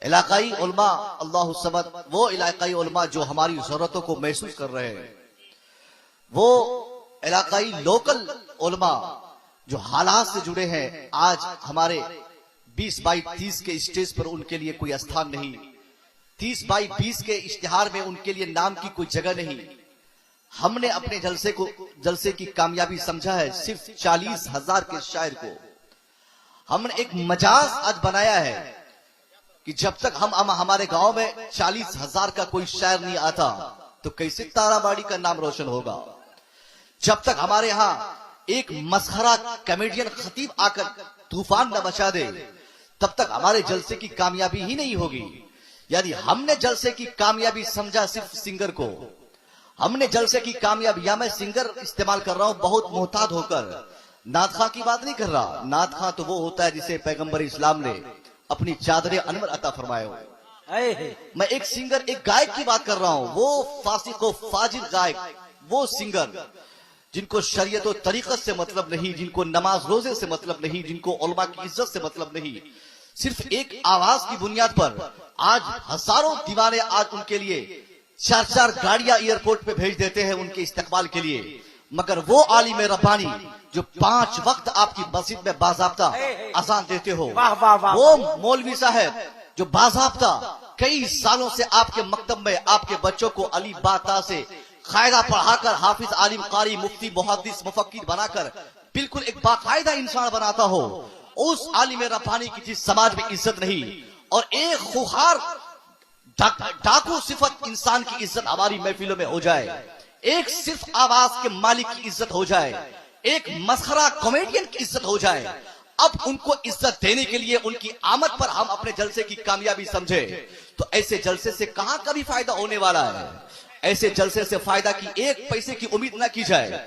इलाकाई उलमा अल्लाहु समद, वो इलाकाई उलमा जो हमारी जरूरतों को महसूस कर रहे हैं, वो इलाकाई लोकल उलमा जो हालात से जुड़े हैं। आज हमारे 20/30 के स्टेज पर उनके लिए कोई स्थान नहीं, 30/20 के इश्तिहार में उनके लिए नाम की कोई जगह नहीं। हमने अपने जलसे की कामयाबी समझा है सिर्फ 40,000 के शायर को। हमने एक मजाज आज बनाया है कि जब तक हम हमारे गांव में 40,000 का कोई शायर नहीं आता तो कैसे ताराबाड़ी का नाम रोशन होगा। जब तक हमारे यहाँ एक मसखरा कॉमेडियन खतीब आकर तूफान न मचा दे तब तक हमारे जलसे की कामयाबी ही नहीं होगी। यानी हमने जलसे की कामयाबी समझा सिर्फ सिंगर को। हमने जलसे की कामयाबी, या मैं सिंगर इस्तेमाल कर रहा हूं बहुत मोहतात होकर, नात खां की बात नहीं कर रहा। नात खां तो वो होता है जिसे पैगंबर इस्लाम ने अपनी चादरे अनवर अता फरमाए हो। मैं एक सिंगर, एक गायक की बात कर रहा हूं, वो फासिक व फाजिल गायक, वो सिंगर जिनको शरीयत और तरीकत से मतलब नहीं, जिनको नमाज रोजे से मतलब नहीं, जिनको उलमा की इज्जत से मतलब नहीं, सिर्फ एक आवाज की बुनियाद पर आज हजारों दीवाने आज उनके लिए 4-4 गाड़ियां एयरपोर्ट पे भेज देते हैं उनके इस्तकबाल के लिए। मगर वो आलिम रब्बानी जो 5 वक्त आपकी मस्जिद में बाज़ाब्ता अज़ान देते हो, वो मौलवी साहब जो बाज़ाब्ता कई सालों से आपके मकतब में आपके बच्चों को अली बाता से कायदा पढ़ाकर हाफिज आलिम कारी मुफ्ती मुहद्दिस मुफक्किर बनाकर बिल्कुल एक बाकायदा इंसान बनाता हो, उस आलिम रब्बानी की जिस समाज में इज्जत नहीं और एक खुखार डाकू सिफत इंसान की इज्जत हमारी महफिलों में हो जाए, एक सिर्फ आवाज के मालिक की इज्जत हो जाए, एक मसखरा कॉमेडियन की इज्जत हो जाए, अब उनको इज्जत देने के लिए उनकी आमद पर हम अपने जलसे की कामयाबी समझे तो ऐसे जलसे से कहां कभी फायदा होने वाला है। ऐसे जलसे से फायदा की 1 पैसे की उम्मीद न की जाए।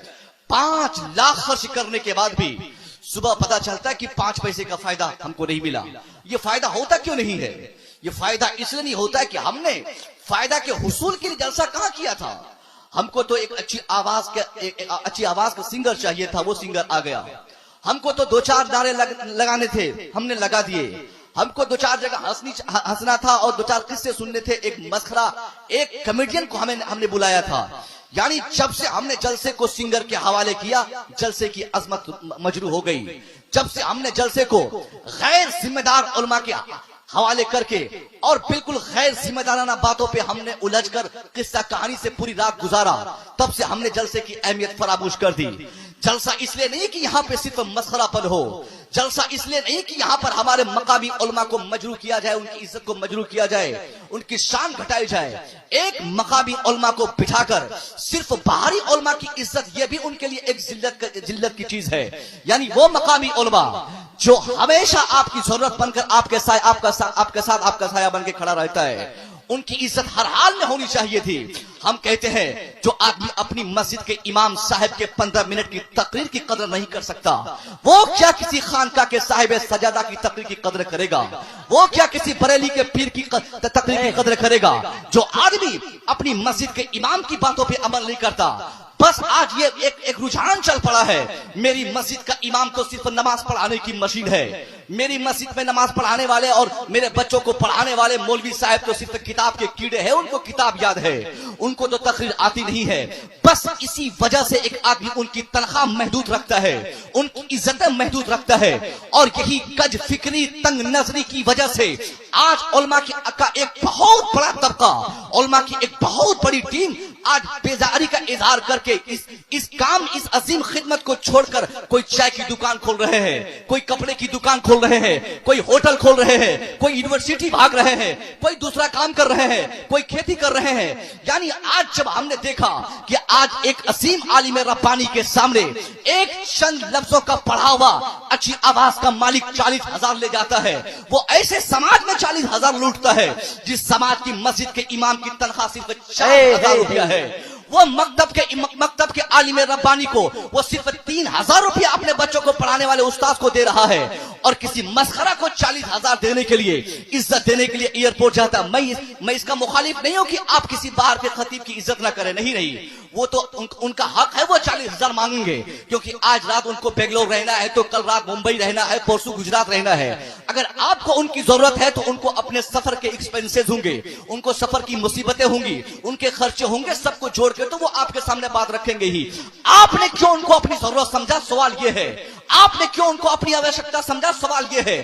5 लाख खर्च करने के बाद भी सुबह पता चलता है कि 5 पैसे का फायदा हमको नहीं मिला। ये फायदा होता क्यों नहीं है? ये फायदा इसलिए नहीं होता है कि हमने फायदा के हुसूल के लिए जलसा कहां किया था। हमको तो एक अच्छी आवाज का सिंगर चाहिए था, वो सिंगर आ गया। हमको तो 2-4 नारे लगाने थे, हमने लगा दिए। हमको 2-4 जगह हंसना था और 2-4 किस्से सुनने थे, एक मसखरा एक कॉमेडियन को हमने बुलाया था। यानी जब से हमने जलसे को सिंगर के हवाले किया, जलसे की अजमत मजरू हो गई। जब से हमने जलसे को गैर जिम्मेदार उलमा के हवाले करके और बिल्कुल गैर जिम्मेदाराना बातों पे हमने उलझकर किस्सा कहानी से पूरी रात गुजारा, तब से हमने जलसे की अहमियत फरामोश कर दी। जलसा इसलिए नहीं कि यहाँ पे सिर्फ मसखरापन हो, जलसा इसलिए नहीं कि यहाँ पर हमारे मकामी उलमा को मजरू किया जाए, उनकी इज्जत को मजरू किया जाए, उनकी शान घटाई जाए। एक मकामी उलमा को बिठाकर सिर्फ बाहरी उलमा की इज्जत, ये भी उनके लिए एक जिल्लत की चीज है। यानी वो मकामी उलमा जो हमेशा आपकी जरूरत बनकर आपके साथ आपका साया बन के खड़ा रहता है, उनकी इज्जत हर हाल में होनी चाहिए थी। हम कहते हैं जो आदमी अपनी मस्जिद के इमाम साहब के 15 मिनट की तकरीर की कदर नहीं कर सकता, वो क्या किसी खानका के साहिब सजादा की तकरीर की कदर करेगा? वो क्या किसी बरेली के पीर की तकरीर की कदर करेगा? जो आदमी अपनी मस्जिद के इमाम की बातों पे अमल नहीं करता, बस आज ये एक रुझान चल पड़ा है, मेरी मस्जिद का इमाम तो सिर्फ नमाज पढ़ाने की मशीन है, मेरी मस्जिद में नमाज पढ़ाने वाले और मेरे बच्चों को पढ़ाने वाले मौलवी साहब तो सिर्फ किताब के कीड़े हैं, उनको किताब याद है, उनको तो तकरीर आती नहीं है। बस इसी वजह से एक आदमी उनकी तनख्वाह महदूद रखता है, उनकी इज्जतें महदूद रखता है, और यही कज फिक्री तंग नजरी की वजह से आज उलमा का एक बहुत बड़ा तबका, उलमा की एक बहुत बड़ी टीम आज बेजारी का इजहार करके इस अजीम खिदमत को छोड़कर कोई चाय की दुकान खोल रहे हैं, कोई कपड़े की दुकान खोल रहे हैं, कोई होटल खोल रहे हैं, कोई यूनिवर्सिटी भाग रहे हैं, कोई दूसरा काम कर रहे हैं, कोई खेती कर रहे हैं। यानी आज जब हमने देखा कि आज एक असीम आलिम रब्बानी के सामने एक चंद लफ्जों का पढ़ा हुआ अच्छी आवाज का मालिक 40,000 ले जाता है, वो ऐसे समाज में 40,000 लूटता है जिस समाज की मस्जिद के इमाम की तनख्वाह सिर्फ 4,000 रुपया है। वो मकतब के आलिम रब्बानी को वो सिर्फ 3000 रुपया अपने बच्चों को पढ़ाने वाले उस्ताद को दे रहा है, और किसी मस्खरा को 40,000 देने के लिए, इज्जत देने के लिए एयरपोर्ट जाता। मैं इसका मुखालिफ नहीं हूं कि आप किसी बाहर के खतीब की इज्जत ना करें, नहीं, वो तो उनका हक है, वो 40,000 मांगेंगे, क्योंकि आज रात उनको बेंगलोर रहना है, तो कल रात मुंबई रहना है, परसों गुजरात रहना है। अगर आपको उनकी जरूरत है तो उनको अपने सफर के एक्सपेंसेस होंगे, उनको सफर की मुसीबतें होंगी, उनके खर्चे होंगे, सबको जोड़ के तो वो आपके सामने बात रखेंगे ही। आपने क्यों उनको अपनी जरूरत समझा, सवाल ये है। आपने क्यों उनको अपनी आवश्यकता समझा, सवाल ये है।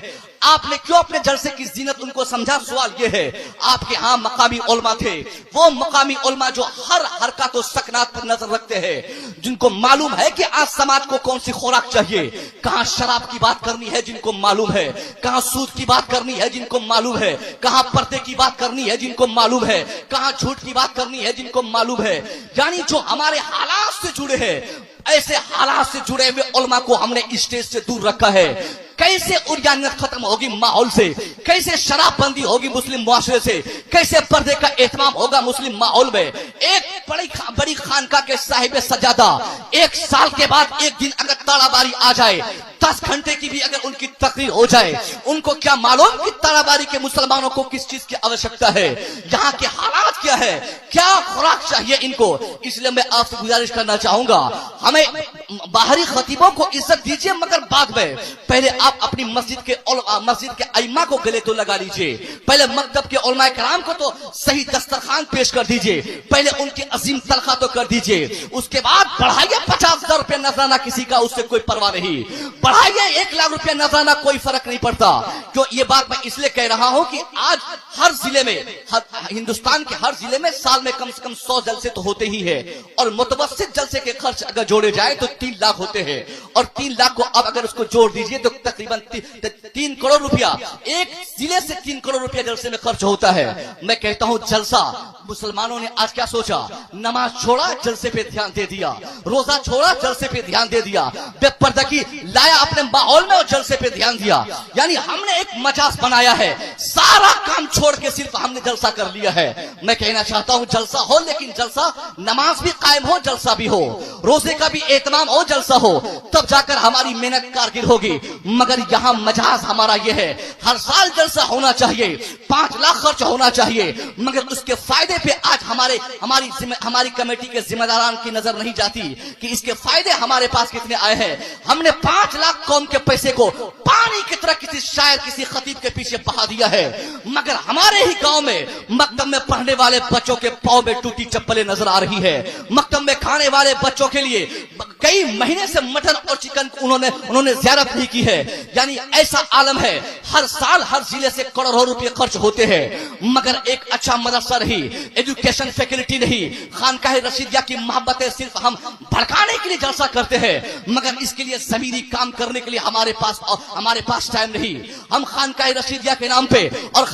आपने क्यों अपने जलसे की जीनत उनको समझा, सवाल ये है। आपके यहाँ मकामी उलमा थे, वो मकामी उलमा जो हर हरकत और सकनात पर नजर रखते हैं, जिनको मालूम है कि आज समाज को कौन सी खुराक चाहिए, कहां शराब की बात करनी है जिनको मालूम है, कहां सूद की बात करनी है जिनको मालूम है, कहां पर्दे की बात करनी है जिनको मालूम है, कहां झूठ की बात करनी है जिनको मालूम है। यानी जो हमारे हालात से जुड़े हैं, ऐसे हालात से जुड़े हुए उलमा को हमने स्टेज से दूर रखा है। कैसे उर्यानियत खत्म होगी माहौल से, कैसे शराबबंदी होगी मुस्लिम मुआशरे से, कैसे पर्दे का एहतमाम होगा मुस्लिम माहौल में। एक बड़ी खानका के साहिब सजादा 1 साल के बाद एक दिन अगर तालाबारी आ जाए, 10 घंटे की भी अगर उनकी तकरीर हो जाए, उनको क्या मालूम कि तालाबारी के मुसलमानों को किस चीज की आवश्यकता है, यहाँ के हालात क्या है, क्या खुराक चाहिए इनको। इसलिए मैं आपसे गुजारिश करना चाहूंगा, हमें बाहरी खतीबों को इज्जत दीजिए, मगर बाद में पहले आप अपनी मस्जिद के अइम्मा को गले तो लगा लीजिए, पहले मकतब के उलमाए कराम को तो सही दस्तरखान पेश कर दीजिए, पहले उनकी अजीम तनख्वाह तो कर दीजिए, उसके बाद बढ़ाइए 50,000 रुपया नजराना, किसी का उससे कोई परवाह नहीं, बढ़ाइए 1 लाख रुपया नजराना, कोई फर्क नहीं पड़ता। क्यों ये बात मैं इसलिए कह रहा हूं कि आज हर जिले में, हिंदुस्तान के हर जिले में साल में कम से कम 100 जलसे तो होते ही है, और मुतवस्सित जलसे के खर्च अगर जोड़े जाए तो 3 लाख होते हैं, और 3 लाख को अब अगर उसको जोड़ दीजिए तो तकरीबन 3 करोड़ रुपया, एक जिले से 3 करोड़ रुपया जलसे में खर्च होता है। मैं कहता हूं जलसा, मुसलमानों ने आज क्या सोचा, नमाज छोड़ा जलसे पे ध्यान दे दिया, रोजा छोड़ा जलसे पे ध्यान दे दिया, बेपर्दगी लाया अपने माहौल में और जलसे पे ध्यान दिया। यानी हमने एक मजाज बनाया है, सारा काम छोड़ के सिर्फ हमने जलसा कर लिया है। मैं कहना चाहता हूं जलसा हो, लेकिन जलसा नमाज भी कायम हो, जलसा भी हो, रोजे का भी एहतमाम हो, जलसा हो, तब जाकर हमारी मेहनत कारगिर होगी। मगर यहाँ मजाज हमारा यह है, हर साल जलसा होना चाहिए, 5 लाख खर्च होना चाहिए, मगर उसके फायदे पे आज हमारी कमेटी के जिम्मेदारान की नजर नहीं जाती कि इसके फायदे हमारे पास कितने आए हैं। हमने 5 लाख कौम के पैसे को पानी की तरह किसी शायर, किसी खतीब के पीछे बहा दिया है, मगर हमारे ही गांव में मकतब में पढ़ने वाले बच्चों के पांव में टूटी चप्पलें नजर आ रही है, मकतब में खाने वाले बच्चों के लिए कई महीने से मटन और चिकन उन्होंने ज़ियारत नहीं की है। यानी ऐसा आलम है, हर साल हर जिले से करोड़ों रुपए खर्च होते हैं, मगर एक अच्छा मदरसा नहीं, एजुकेशन फैसिलिटी नहीं, खानकाह रशीदिया की मोहब्बतें सिर्फ हम भड़काने के लिए जलसा करते हैं, मगर इसके लिए जमीनी काम करने के लिए हमारे पास टाइम नहीं। हम खानकाह रशीदिया के नाम पे और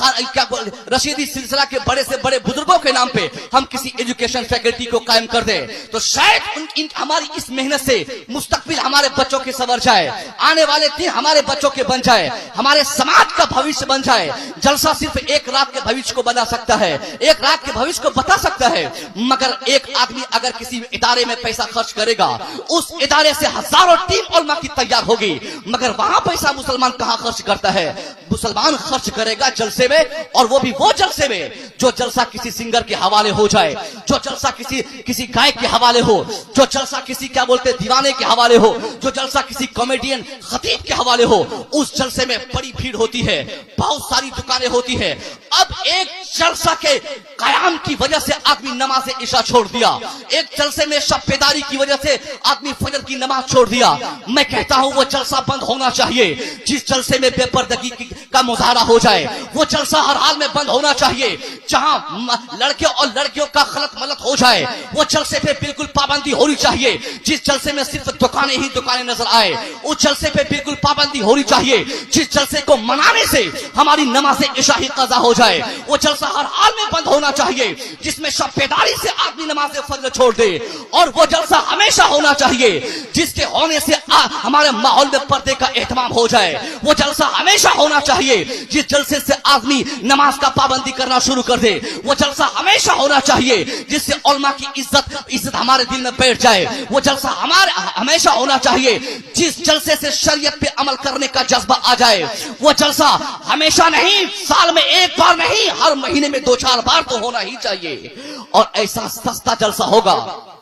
रशीदी सिलसिला के बड़े से बड़े बुजुर्गों के नाम पे हम किसी एजुकेशन फैकल्टी को कायम कर दें तो शायद हमारी इस मेहनत से मुस्तकबिल हमारे बच्चों के सवर जाए, आने वाले दिन हमारे बच्चों के बन जाए, हमारे समाज का भविष्य बन जाए। जलसा सिर्फ एक रात के भविष्य को बना सकता है, एक रात के भविष्य को बता सकता है, मगर एक आदमी अगर किसी इदारे में पैसा खर्च करेगा, उस इदारे से हजारों टीम उलमा की तैयार होगी, मगर वहां पैसा मुसलमान कहां खर्च करता है? मुसलमान खर्च करेगा जलसे में, और वो भी वो जलसे में जो जलसा किसी सिंगर के हवाले हो जाए, जो जलसा किसी गायक के हवाले हो, जो जलसा किसी क्या बोलते दीवाने के हवाले हो, जो जलसा किसी कॉमेडियन खतीब के हवाले हो। उस जलसे में बड़ी भीड़ होती है, बहुत सारी दुकानें होती है। अब एक जलसा के कयाम की वजह से आदमी नमाज इशा छोड़ दिया, एक जलसे में शब्बेदारी की वजह से आदमी फजर की नमाज छोड़ दिया। मैं कहता हूं वो जलसा बंद होना चाहिए। जिस जलसे में बेपर्दगी का मुजाहरा हो जाए, वो जलसा हर हाल में बंद होना चाहिए। जहां लड़के और लड़कियों का खलत मलत हो जाए, वो जलसे पे बिल्कुल पाबंदी होनी चाहिए। जिस जलसे में सिर्फ दुकानें ही दुकानें नजर आए, उस जलसे पे बिल्कुल पाबंदी होनी चाहिए। जिस जलसे को मनाने से हमारी नमाज इशा ही कज़ा हो जाए, वो जलसा हर हाल में बंद होना चाहिए। जिसमें शब्बेदारी से आदमी आदमी नमाज फज्र छोड़ दे, और वो जलसा हमेशा होना चाहिए जिसके होने से हमारे माहौल में पर्दे का एहतमाम हो जाए। वो जलसा हमेशा होना चाहिए जिस जलसे से आदमी नमाज का पाबंदी करना शुरू कर दे। वो जलसा हमेशा होना चाहिए जिससे उलमा की इज्जत हमारे दिल में बैठ जाए। वो जलसा हमेशा होना चाहिए जिस जलसे से शरीयत पे अमल करने का जज्बा आ जाए। वो जलसा हमेशा नहीं, साल में एक बार नहीं, हर महीने में 2-4 बार तो होना ही चाहिए। और ऐसा सस्ता जलसा होगा,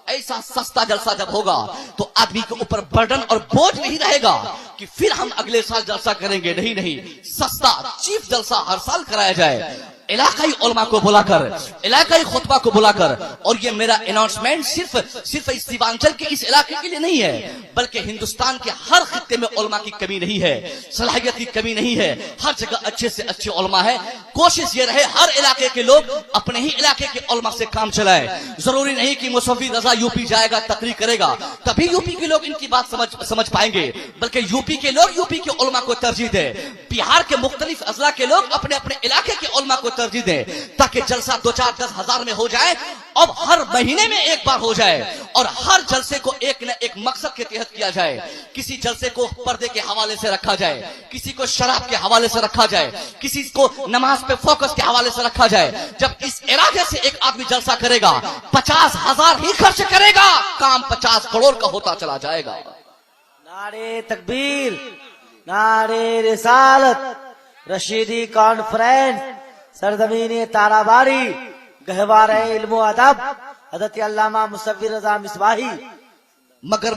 ऐसा सस्ता जलसा जब होगा तो आदमी के ऊपर बर्डन और बोझ नहीं रहेगा कि फिर हम अगले साल जलसा करेंगे। नहीं, सस्ता चीफ जलसा हर साल कराया जाए, इलाकाई उलमा को बुलाकर, इलाकाई खुतबा को बुलाकर। और ये मेरा अनाउंसमेंट सिर्फ इस सीमांचल के इस इलाके के लिए नहीं है, बल्कि हिंदुस्तान के हर खित्ते में उलमा की कमी नहीं है, सलाहियत की कमी नहीं है, हर जगह अच्छे से अच्छे उलमा है। कोशिश ये रहे हर इलाके के लोग अपने ही इलाके के उलमा से काम चलाए। जरूरी नहीं कि मुसव्वी रजा यूपी जाएगा, तकरीर करेगा तभी यूपी के लोग इनकी बात समझ पाएंगे, बल्कि यूपी के लोग यूपी के उलमा को तरजीह दे, बिहार के मुख्तलिफ अजला के लोग अपने अपने इलाके के उलमा को तरजीह दें, ताकि जलसा 2-4-10 हजार में हो जाए, अब हर महीने में एक बार हो जाए। और हर जलसे को एक न एक मकसद के तहत किया जाए। किसी जलसे को पर्दे के हवाले से रखा जाए, किसी को शराब के हवाले से रखा जाए, किसी को नमाज पे फोकस के हवाले से रखा जाए। जब इस इरादे से एक आदमी जलसा करेगा, 50,000 ही खर्च करेगा, काम 50 करोड़ का होता चला जाएगा। नारे तकबीर, नारे रिसालत, रशीदी कॉन्फ्रेंस, सरजमीन ताराबारी, गहवारे इल्मो अदब, हज़रत अल्लामा मुसव्विर रज़ा मिसबाही। मगर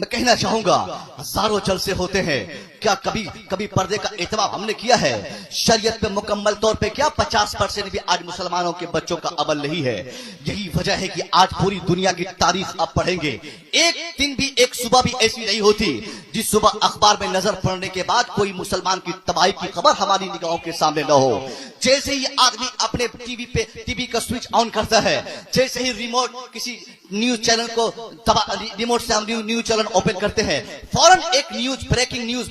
मैं कहना चाहूंगा, हजारों जलसे होते हैं, क्या कभी पर्दे का एहतमाम हमने किया है? शरीयत पे मुकम्मल तौर पे क्या 50% भी आज मुसलमानों के बच्चों का अमल नहीं है। यही वजह है कि आज पूरी दुनिया की तारीख आप पढ़ेंगे, एक दिन भी, एक सुबह भी ऐसी नहीं होती जिस सुबह अखबार में नजर पड़ने के बाद कोई मुसलमान की तबाही की खबर हमारी निगाहों के सामने न हो। जैसे ही आदमी अपने टीवी का स्विच ऑन करता है, जैसे ही रिमोट किसी न्यूज चैनल को रिमोट से हम न्यूज चैनल ओपन करते हैं, फौरन एक न्यूज, ब्रेकिंग न्यूज